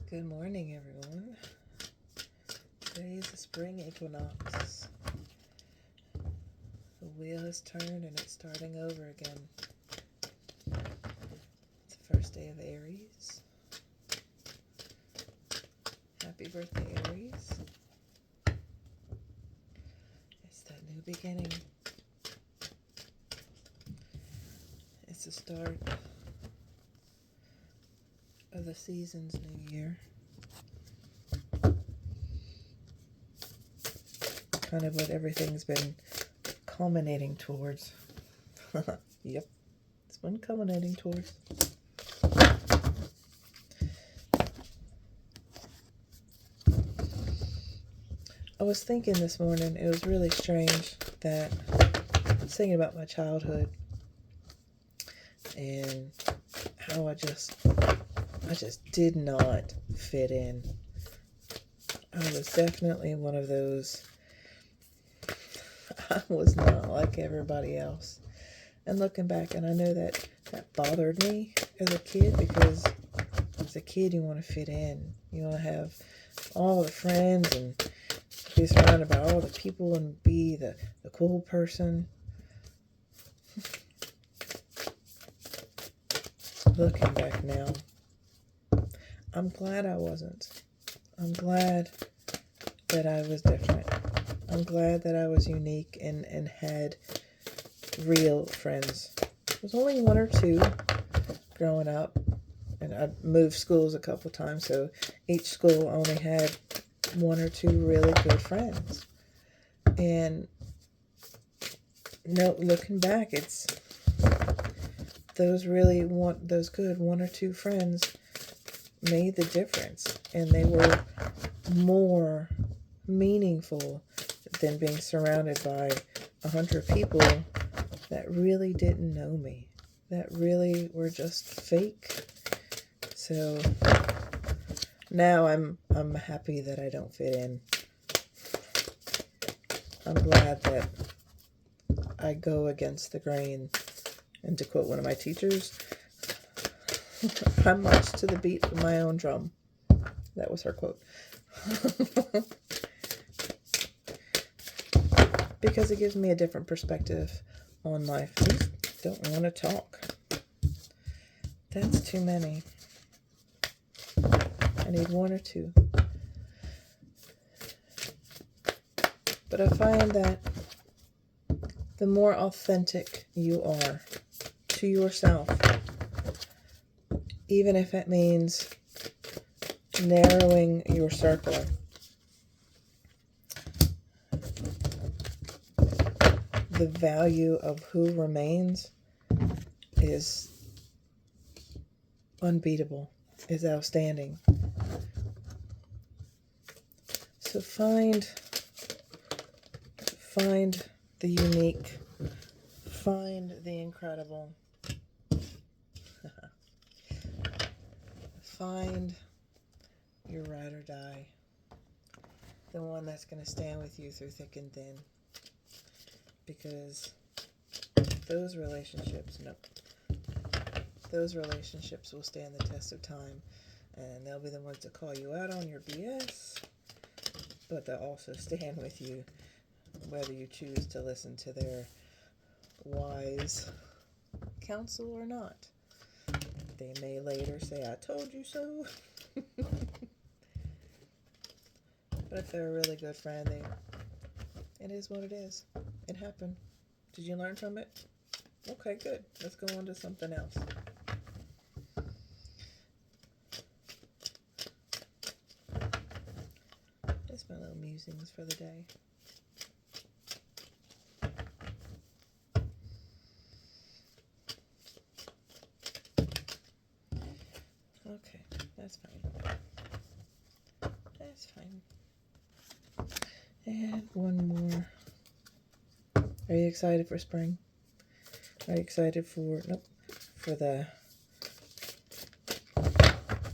Good morning, everyone. Today is the Spring Equinox. The wheel has turned and it's starting over again. It's the first day of Aries. Happy birthday, Aries. It's that new beginning. It's the start of the season's new year. Kind of what everything's been culminating towards. Yep, it's been culminating towards. I was thinking this morning, it was really strange that I was thinking about my childhood and how I just did not fit in. I was definitely one of those. I was not like everybody else. And looking back, and I know that bothered me as a kid, because as a kid you want to fit in. You want to have all the friends and be surrounded by all the people and be the cool person. Looking back now, I'm glad I wasn't. I'm glad that I was different. I'm glad that I was unique and had real friends. There was only one or two growing up, and I moved schools a couple times, so each school only had one or two really good friends. And no, looking back, it's those good one or two friends made the difference, and they were more meaningful than being surrounded by 100 people that really didn't know me, that really were just fake. So now I'm happy that I don't fit in. I'm glad that I go against the grain. And to quote one of my teachers, I march to the beat of my own drum. That was her quote. Because it gives me a different perspective on life. These don't want to talk. That's too many. I need one or two. But I find that the more authentic you are to yourself, even if it means narrowing your circle, the value of who remains is unbeatable, is outstanding. So find the unique, find the incredible, find your ride or die, the one that's going to stand with you through thick and thin. Because those relationships will stand the test of time, and they'll be the ones to call you out on your BS, but they'll also stand with you whether you choose to listen to their wise counsel or not. They may later say, "I told you so." But if they're a really good friend, it is what it is. It happened. Did you learn from it? Okay, good. Let's go on to something else. Just my little musings for the day. Okay, that's fine. That's fine. And one more. Are you excited for spring? Are you excited for the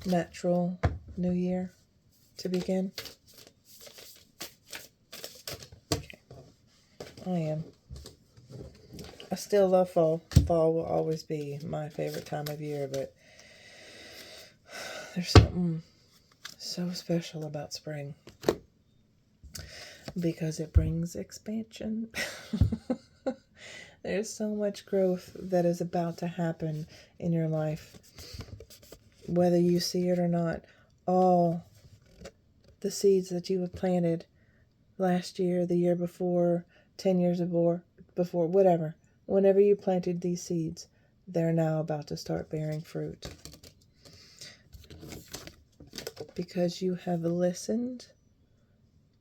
natural new year to begin? Okay. I am. I still love fall. Fall will always be my favorite time of year, but there's something so special about spring because it brings expansion. There's so much growth that is about to happen in your life. Whether you see it or not, all the seeds that you have planted last year, the year before, 10 years before, whatever. Whenever you planted these seeds, they're now about to start bearing fruit. Because you have listened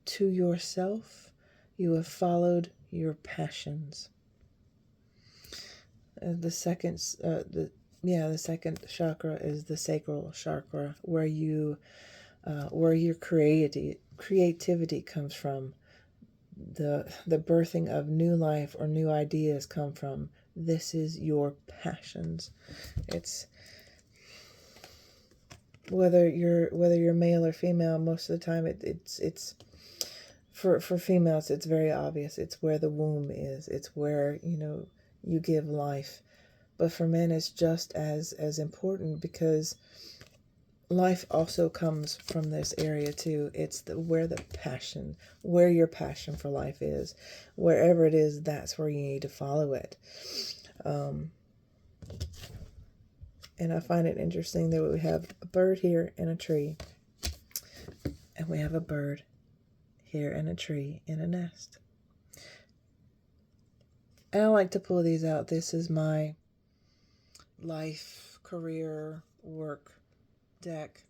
to yourself, you have followed your passions. The second chakra is the sacral chakra, where your creativity comes from. The birthing of new life or new ideas come from. This is your passions. It's whether you're male or female. Most of the time, it's for females. It's very obvious. It's where the womb is. It's where you give life. But for men, it's just as important, because life also comes from this area too. It's where your passion for life is. Wherever it is, that's where you need to follow it. And I find it interesting that we have a bird here in a tree, and we have a bird here in a tree in a nest. And I like to pull these out. This is my life, career, work deck,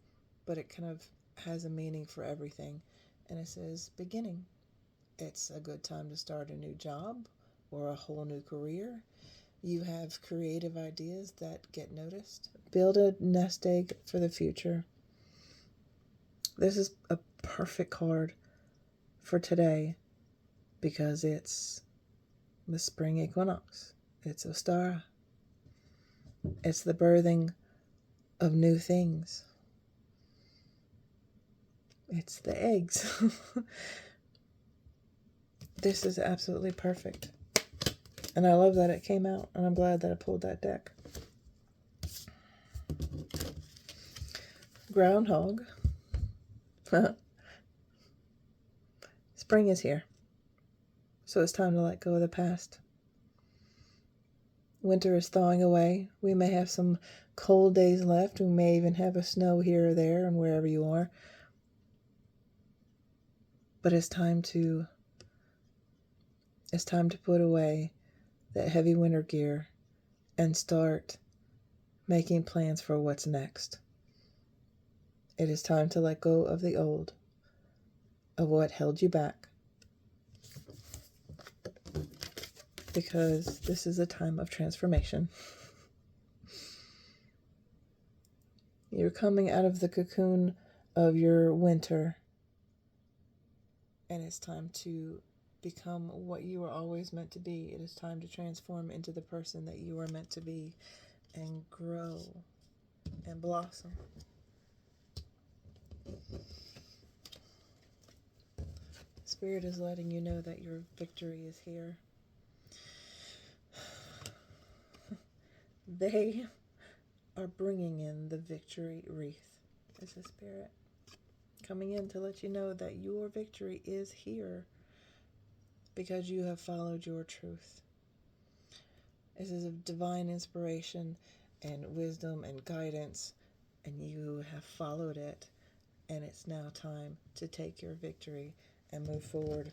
but it kind of has a meaning for everything. And it says beginning. It's a good time to start a new job or a whole new career. You have creative ideas that get noticed. Build a nest egg for the future. This is a perfect card for today because it's the Spring Equinox. It's Ostara. It's the birthing of new things. It's the eggs. This is absolutely perfect. And I love that it came out, and I'm glad that I pulled that deck. Groundhog. Spring is here. So it's time to let go of the past. Winter is thawing away. We may have some cold days left. We may even have a snow here or there and wherever you are. But it's time to put away that heavy winter gear and start making plans for what's next. It is time to let go of the old, of what held you back. Because this is a time of transformation. You're coming out of the cocoon of your winter, and it's time to become what you were always meant to be. It is time to transform into the person that you are meant to be and grow and blossom. Spirit is letting you know that your victory is here. They are bringing in the victory wreath. Is the Spirit coming in to let you know that your victory is here because you have followed your truth. This is a divine inspiration and wisdom and guidance, and you have followed it, and it's now time to take your victory and move forward.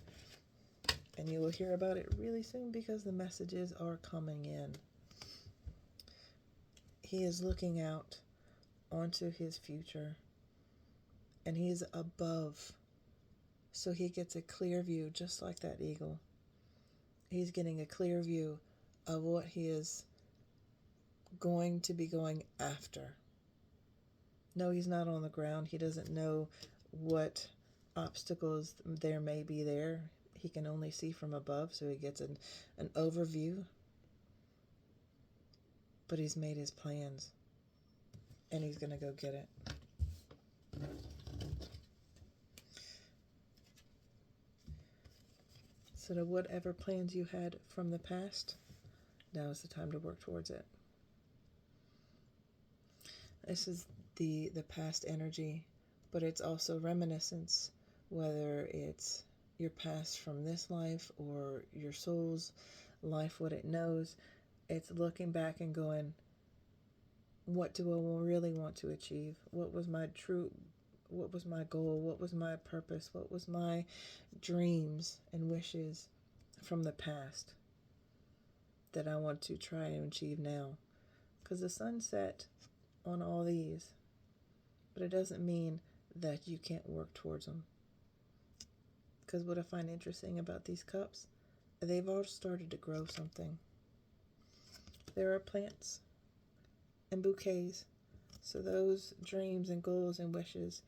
And you will hear about it really soon because the messages are coming in. He is looking out onto his future, and he's above, so he gets a clear view, just like that eagle. He's getting a clear view of what he is going to be going after. No, he's not on the ground. He doesn't know what obstacles there may be there. He can only see from above, so he gets an overview. But he's made his plans, and he's going to go get it. So to whatever plans you had from the past, now is the time to work towards it. This is the past energy but it's also reminiscence, whether it's your past from this life or your soul's life, what it knows. It's looking back and going, what do I really want to achieve? What was my goal? What was my purpose? What was my dreams and wishes from the past that I want to try and achieve now? Because the sun set on all these, but it doesn't mean that you can't work towards them. Because what I find interesting about these cups, they've all started to grow something. There are plants and bouquets. So those dreams and goals and wishes,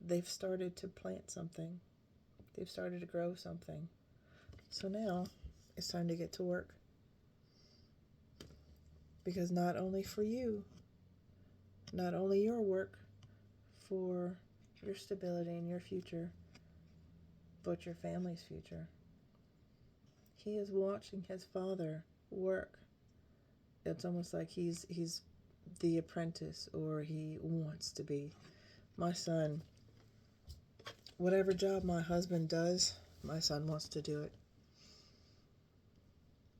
they've started to plant something. They've started to grow something. So now it's time to get to work. Because not only for you, not only your work for your stability and your future, but your family's future. He is watching his father work. It's almost like he's the apprentice, or he wants to be. My son, whatever job my husband does, my son wants to do it.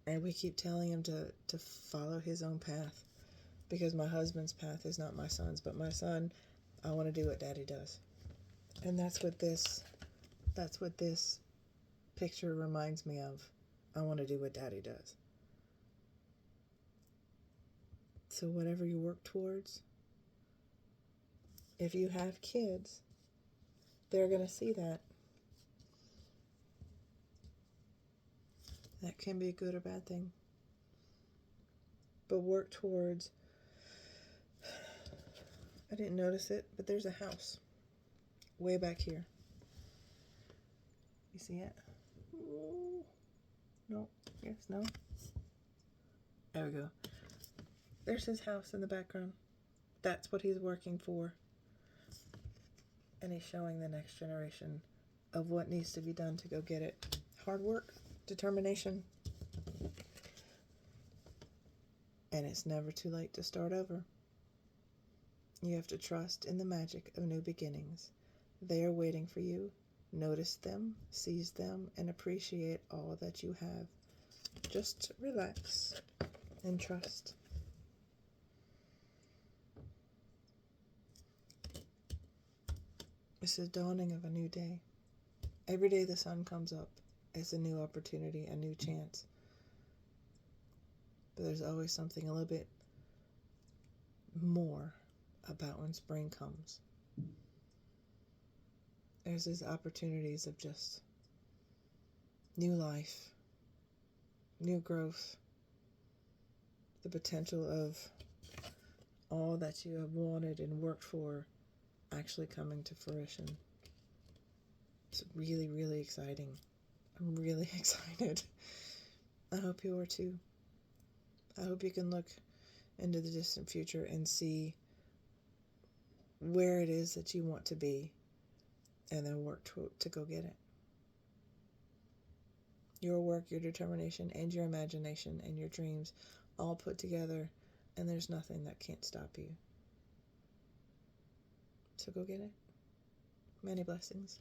And we keep telling him to follow his own path, because my husband's path is not my son's, but my son, I want to do what daddy does. And that's what this picture reminds me of. I want to do what daddy does. So whatever you work towards, if you have kids, they're going to see that. That can be a good or bad thing. But work towards, I didn't notice it, but there's a house way back here. You see it? Ooh. No. Yes, no. There we go. There's his house in the background. That's what he's working for. And he's showing the next generation of what needs to be done to go get it. Hard work, determination. And it's never too late to start over. You have to trust in the magic of new beginnings. They are waiting for you. Notice them, seize them, and appreciate all that you have. Just relax and trust. It's the dawning of a new day. Every day the sun comes up, it's a new opportunity, a new chance. But there's always something a little bit more about when spring comes. There's these opportunities of just new life, new growth, the potential of all that you have wanted and worked for actually coming to fruition. It's really, really exciting. I'm really excited. I hope you are too. I hope you can look into the distant future and see where it is that you want to be, and then work to go get it. Your work, your determination, and your imagination and your dreams all put together, and there's nothing that can't stop you. So go get it. Many blessings.